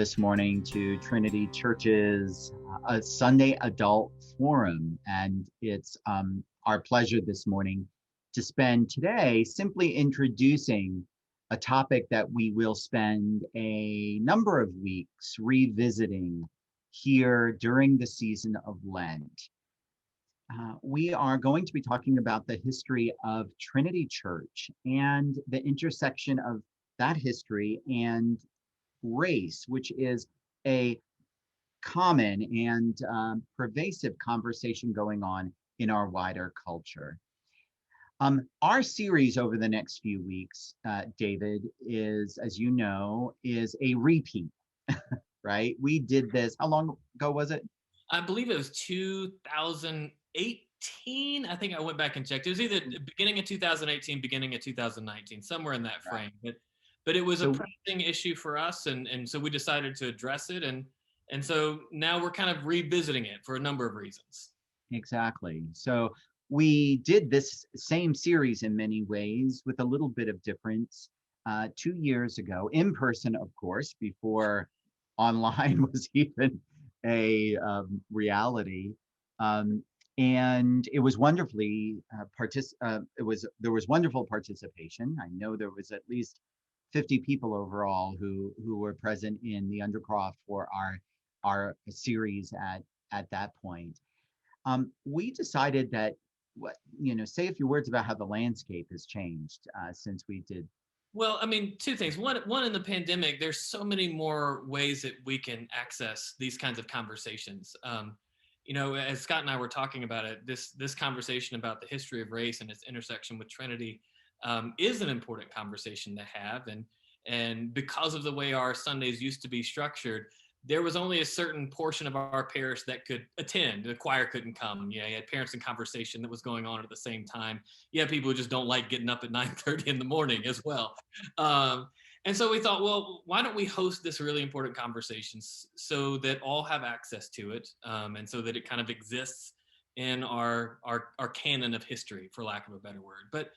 this morning to Trinity Church's Sunday Adult Forum. And it's our pleasure this morning to spend today simply introducing a topic that we will spend a number of weeks revisiting here during the season of Lent. We are going to be talking about the history of Trinity Church and the intersection of that history and race, which is a common and pervasive conversation going on in our wider culture. Our series over the next few weeks, David, is, as you know, is a repeat, right? We did this, how long ago was it? I believe it was 2018. I think I went back and checked. It was either beginning of 2018, beginning of 2019, somewhere in that frame. But it was a pressing issue for us, and so we decided to address it, and so now we're kind of revisiting it for a number of reasons. Exactly. So we did this same series in many ways with a little bit of difference 2 years ago, in person, of course, before online was even a reality. And it was wonderfully there was wonderful participation. I know there was at least 50 people overall who were present in the Undercroft for our series at that point. We decided that say a few words about how the landscape has changed since we did. Well, I mean, two things. One, in the pandemic, there's so many more ways that we can access these kinds of conversations. As Scott and I were talking about it, this conversation about the history of race and its intersection with Trinity is an important conversation to have. And because of the way our Sundays used to be structured, there was only a certain portion of our parish that could attend. The choir couldn't come. You had parents in conversation that was going on at the same time. You had people who just don't like getting up at 9:30 in the morning as well. And so we thought, well, why don't we host this really important conversation so that all have access to it, and so that it kind of exists in our canon of history, for lack of a better word. But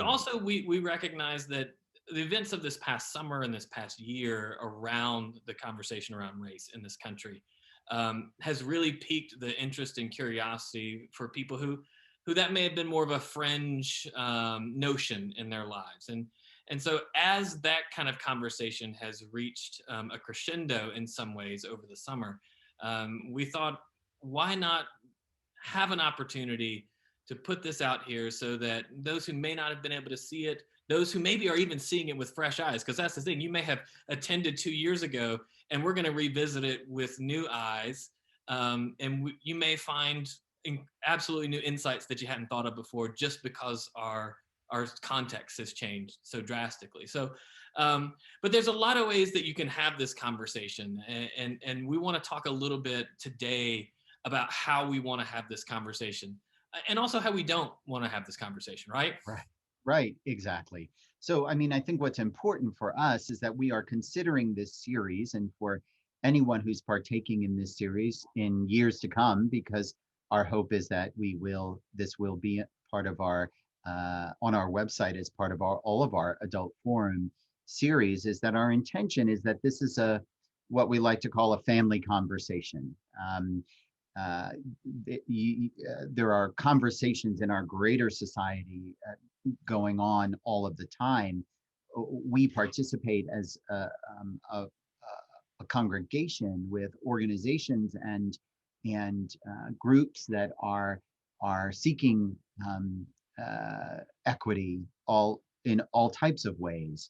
also we recognize that the events of this past summer and this past year around the conversation around race in this country has really piqued the interest and curiosity for people who that may have been more of a fringe notion in their lives. And so as that kind of conversation has reached a crescendo in some ways over the summer, we thought, why not have an opportunity to put this out here so that those who may not have been able to see it, those who maybe are even seeing it with fresh eyes, because that's the thing, you may have attended 2 years ago and we're going to revisit it with new eyes, and you may find absolutely new insights that you hadn't thought of before just because our context has changed so drastically. So, but there's a lot of ways that you can have this conversation, and we want to talk a little bit today about how we want to have this conversation, and also how we don't want to have this conversation, right? Right, exactly. So, I mean, I think what's important for us is that we are considering this series, and for anyone who's partaking in this series in years to come, because our hope is that this will be part of our, on our website as part of all of our Adult Forum series, is that our intention is that this is what we like to call a family conversation. There are conversations in our greater society going on all of the time. We participate as a congregation with organizations and groups that are seeking equity in all types of ways.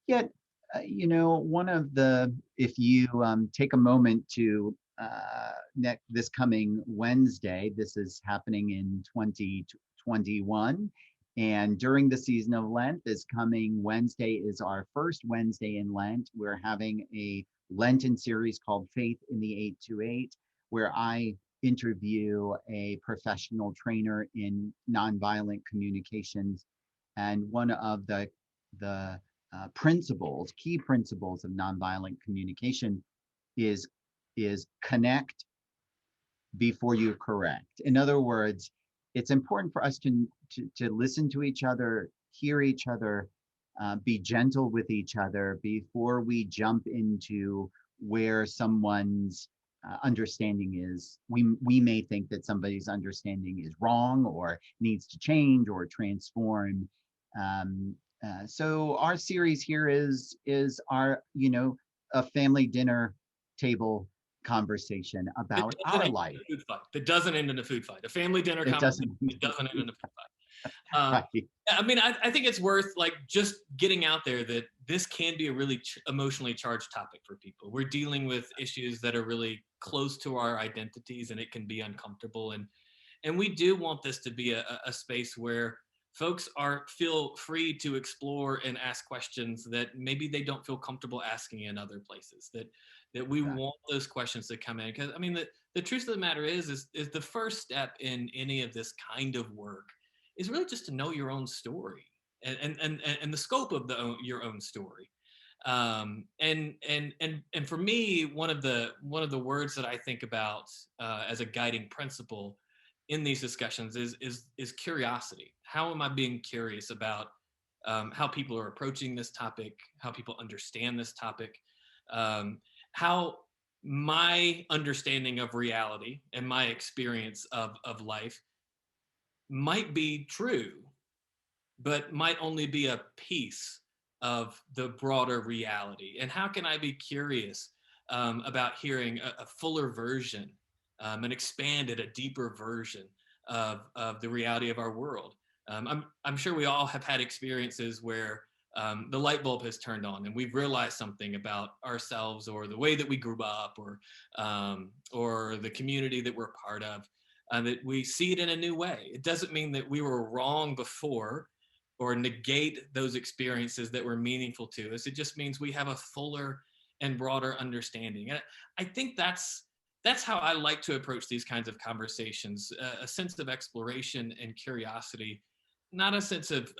Yet, if you take a moment to this coming Wednesday, this is happening in 2021, and during the season of Lent, this coming Wednesday is our first Wednesday in Lent. We're having a Lenten series called Faith in the 828, where I interview a professional trainer in nonviolent communications, and one of the key principles of nonviolent communication is connect before you correct. In other words, it's important for us to listen to each other, hear each other, be gentle with each other before we jump into where someone's understanding is. We may think that somebody's understanding is wrong or needs to change or transform. So our series here is our, a family dinner table conversation about our life. That doesn't end in a food fight. A family dinner conversation doesn't end in a food fight. Right. I mean, I think it's worth like just getting out there that this can be a really emotionally charged topic for people. We're dealing with issues that are really close to our identities, and it can be uncomfortable. And we do want this to be a space where folks feel free to explore and ask questions that maybe they don't feel comfortable asking in other places. That we want those questions to come in, because I mean the truth of the matter is the first step in any of this kind of work is really just to know your own story and the scope of your own story. And for me, one of the words that I think about as a guiding principle in these discussions is curiosity. How am I being curious about how people are approaching this topic, how people understand this topic, how my understanding of reality and my experience of life might be true, but might only be a piece of the broader reality. And how can I be curious about hearing a fuller version, an expanded, a deeper version of the reality of our world? I'm sure we all have had experiences where the light bulb has turned on and we've realized something about ourselves or the way that we grew up or the community that we're part of, that we see it in a new way. It doesn't mean that we were wrong before or negate those experiences that were meaningful to us. It just means we have a fuller and broader understanding. And I think that's how I like to approach these kinds of conversations, a sense of exploration and curiosity, not a sense of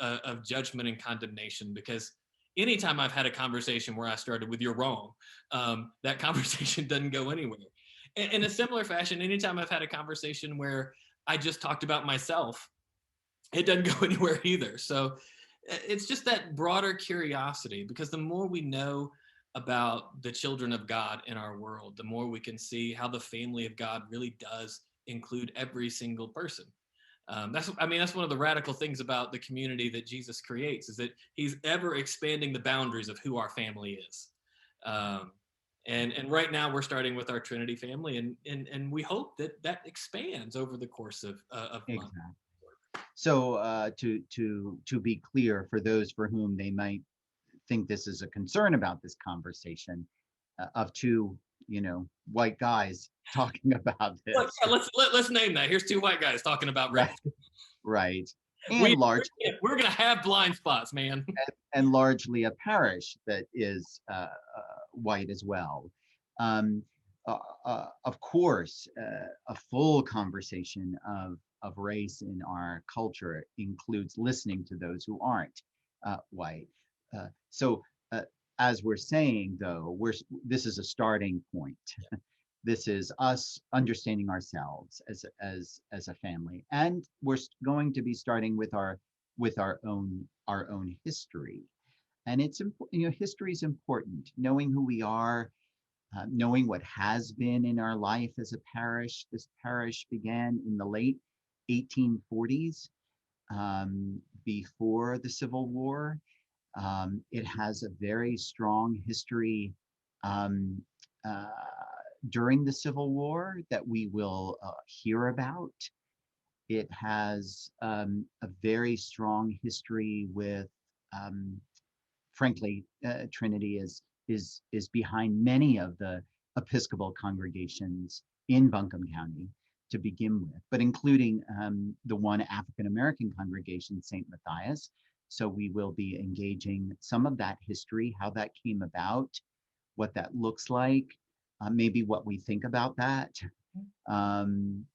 judgment and condemnation, because anytime I've had a conversation where I started with "you're wrong," that conversation doesn't go anywhere. In a similar fashion, anytime I've had a conversation where I just talked about myself, it doesn't go anywhere either. So it's just that broader curiosity, because the more we know about the children of God in our world, the more we can see how the family of God really does include every single person. That's one of the radical things about the community that Jesus creates, is that he's ever expanding the boundaries of who our family is. And right now we're starting with our Trinity family, and we hope that expands over the course of months. So to be clear, for those for whom they might think this is a concern about this conversation, of two white guys talking about this. Look, let's name that. Here's two white guys talking about race. Right. And we're gonna have blind spots, man. And largely a parish that is white as well. Of course, a full conversation of race in our culture includes listening to those who aren't white. So as we're saying, though, this is a starting point. This is us understanding ourselves as a family, and we're going to be starting with our own history. And it's important. History is important. Knowing who we are, knowing what has been in our life as a parish. This parish began in the late 1840s, before the Civil War. It has a very strong history during the Civil War that we will hear about. It has a very strong history with, frankly, Trinity is behind many of the Episcopal congregations in Buncombe County to begin with, but including the one African-American congregation, St. Matthias. So we will be engaging some of that history, how that came about, what that looks like, maybe what we think about that. And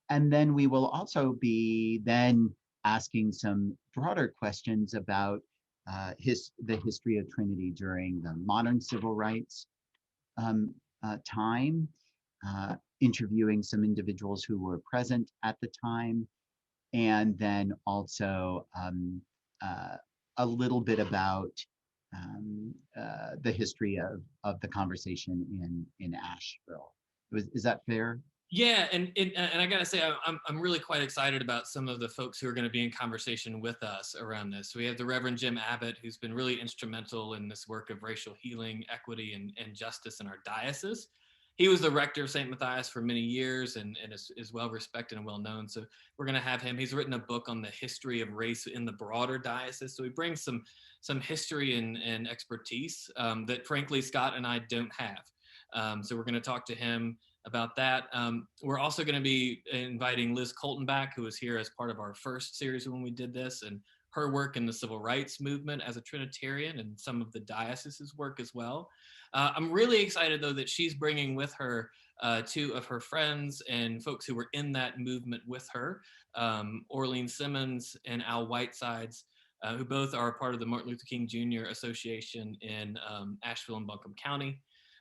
then we will also be then asking some broader questions about the history of Trinity during the modern civil rights time, interviewing some individuals who were present at the time, and then also a little bit about the history of the conversation in Asheville. Is that fair? Yeah, and I gotta say, I'm really quite excited about some of the folks who are going to be in conversation with us around this. We have the Reverend Jim Abbott, who's been really instrumental in this work of racial healing, equity, and justice in our diocese. He was the rector of St. Matthias for many years and is well respected and well known. So we're going to have him. He's written a book on the history of race in the broader diocese. So he brings some history and expertise that, frankly, Scott and I don't have. So we're going to talk to him about that. We're also going to be inviting Liz Colton back, who was here as part of our first series when we did this, and her work in the civil rights movement as a Trinitarian and some of the diocese's work as well. I'm really excited, though, that she's bringing with her two of her friends and folks who were in that movement with her, Orlean Simmons and Al Whitesides, who both are part of the Martin Luther King Jr. Association in Asheville and Buncombe County.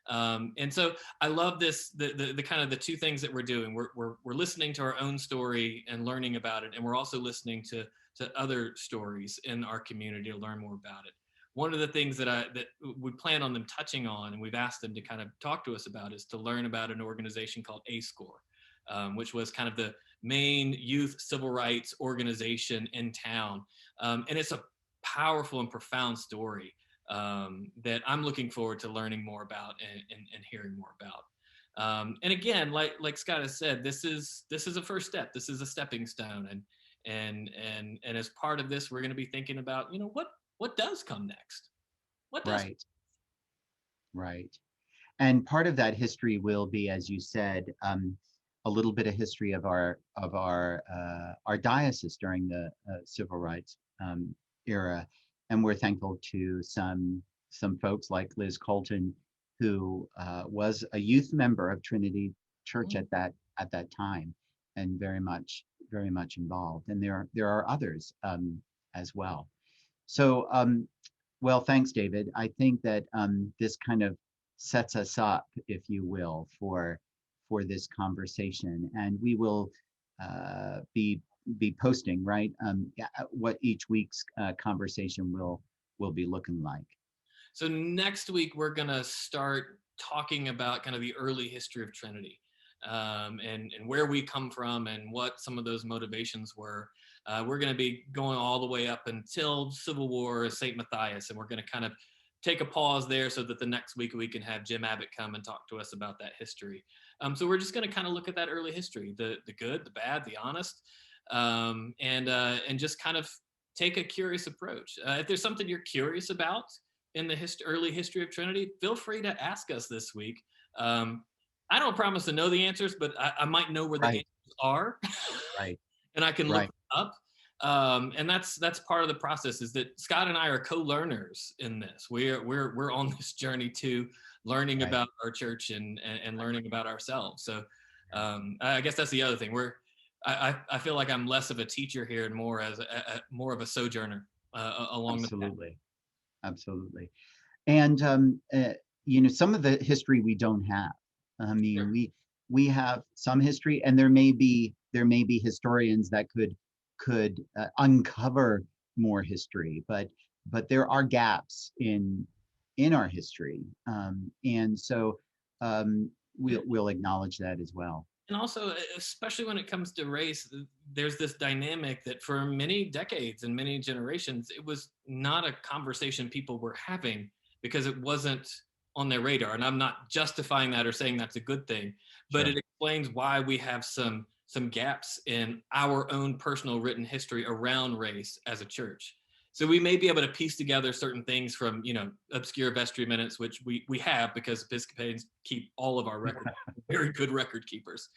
And so I love this, the kind of the two things that we're doing. We're listening to our own story and learning about it, and we're also listening to other stories in our community to learn more about it. One of the things that we plan on them touching on, and we've asked them to kind of talk to us about, is to learn about an organization called ASCORE, which was kind of the main youth civil rights organization in town. And it's a powerful and profound story that I'm looking forward to learning more about and hearing more about. And again, like Scott has said, this is a first step. This is a stepping stone, and as part of this, we're going to be thinking about, what does come next? What does? Right. And part of that history will be, as you said, a little bit of history of our diocese during the civil rights era. And we're thankful to some folks like Liz Colton, who was a youth member of Trinity Church at that time, and very much involved. And there are others as well. So, well, thanks, David. I think that this kind of sets us up, if you will, for this conversation, and we will be posting, right, what each week's conversation will be looking like. So next week we're going to start talking about kind of the early history of Trinity, and where we come from and what some of those motivations were. We're going to be going all the way up until Civil War, St. Matthias, and we're going to kind of take a pause there so that the next week we can have Jim Abbott come and talk to us about that history. So we're just going to kind of look at that early history, the good, the bad, the honest, and just kind of take a curious approach. If there's something you're curious about in the early history of Trinity, feel free to ask us this week. I don't promise to know the answers, but I might know where the answers are. Right. And I can look them up. And that's part of the process, is that Scott and I are co-learners in this. We're on this journey to learning about our church and learning about ourselves. So I guess that's the other thing. I feel like I'm less of a teacher here and more as more of a sojourner along the path. Absolutely. And some of the history we don't have. I mean, sure. we have some history, and there may be historians that could uncover more history, but there are gaps in our history, and so we'll acknowledge that as well. And also, especially when it comes to race, there's this dynamic that for many decades and many generations, it was not a conversation people were having because it wasn't on their radar. And I'm not justifying that or saying that's a good thing, but it explains why we have some gaps in our own personal written history around race as a church. So we may be able to piece together certain things from, obscure vestry minutes, which we have because Episcopalians keep all of our records, very good record keepers.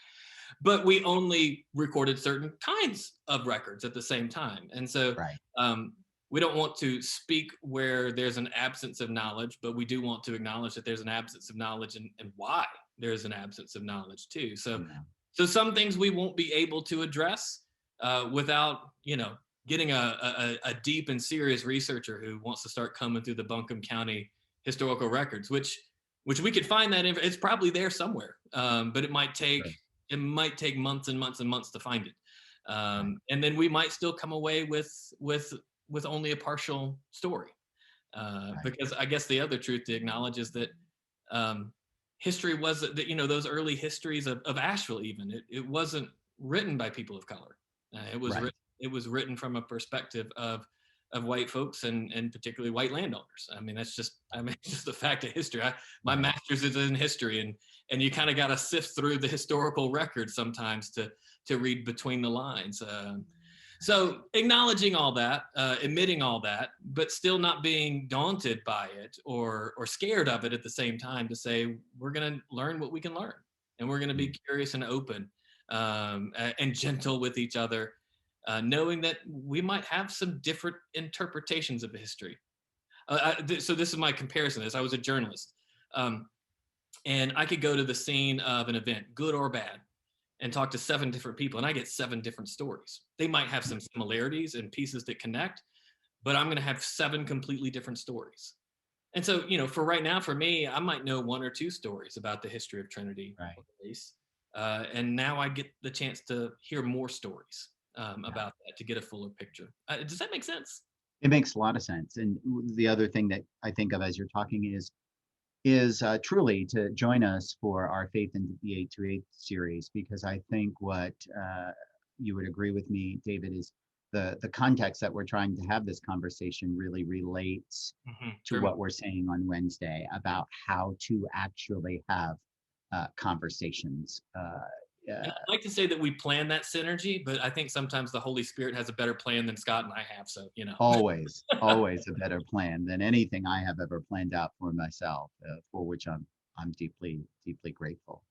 But we only recorded certain kinds of records at the same time. And so we don't want to speak where there's an absence of knowledge, but we do want to acknowledge that there's an absence of knowledge and why there's an absence of knowledge too. So some things we won't be able to address without, getting a deep and serious researcher who wants to start coming through the Buncombe County historical records, which we could find that it's probably there somewhere, but it might take months and months and months to find it. And then we might still come away with with only a partial story. Because I guess the other truth to acknowledge is that history was that, those early histories of Asheville, even it wasn't written by people of color. It was written from a perspective of white folks and particularly white landowners. I mean, it's just a fact of history. My master's is in history, and you kind of got to sift through the historical record sometimes to read between the lines. So acknowledging all that, admitting all that, but still not being daunted by it or scared of it at the same time, to say we're going to learn what we can learn, and we're going to be curious and open and gentle with each other, knowing that we might have some different interpretations of history. So this is my comparison. I was a journalist, and I could go to the scene of an event, good or bad, and talk to 7 different people, and I get 7 different stories. They might have some similarities and pieces that connect, but I'm going to have 7 completely different stories. And so, for right now, for me, I might know 1 or 2 stories about the history of Trinity, and now I get the chance to hear more stories about that, to get a fuller picture. Does that make sense? It makes a lot of sense. And the other thing that I think of as you're talking is truly to join us for our Faith in the 8 to 8 series, because I think what you would agree with me, David, is the context that we're trying to have this conversation really relates to what we're saying on Wednesday about how to actually have conversations. I'd like to say that we plan that synergy, but I think sometimes the Holy Spirit has a better plan than Scott and I have. So, always a better plan than anything I have ever planned out for myself, for which I'm deeply, deeply grateful.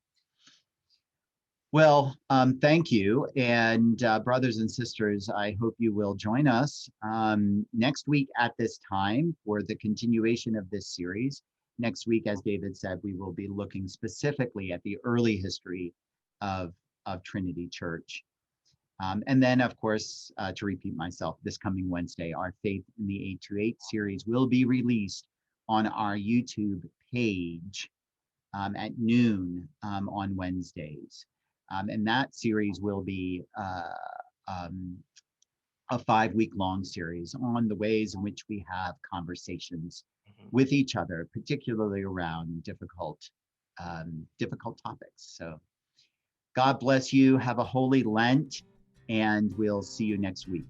Well, thank you. And brothers and sisters, I hope you will join us next week at this time for the continuation of this series. Next week, as David said, we will be looking specifically at the early history of Trinity Church. And then, of course, to repeat myself, this coming Wednesday, our Faith in the 8 to 8 series will be released on our YouTube page at noon on Wednesdays. And that series will be a 5-week-long series on the ways in which we have conversations with each other, particularly around difficult topics. So God bless you. Have a holy Lent, and we'll see you next week.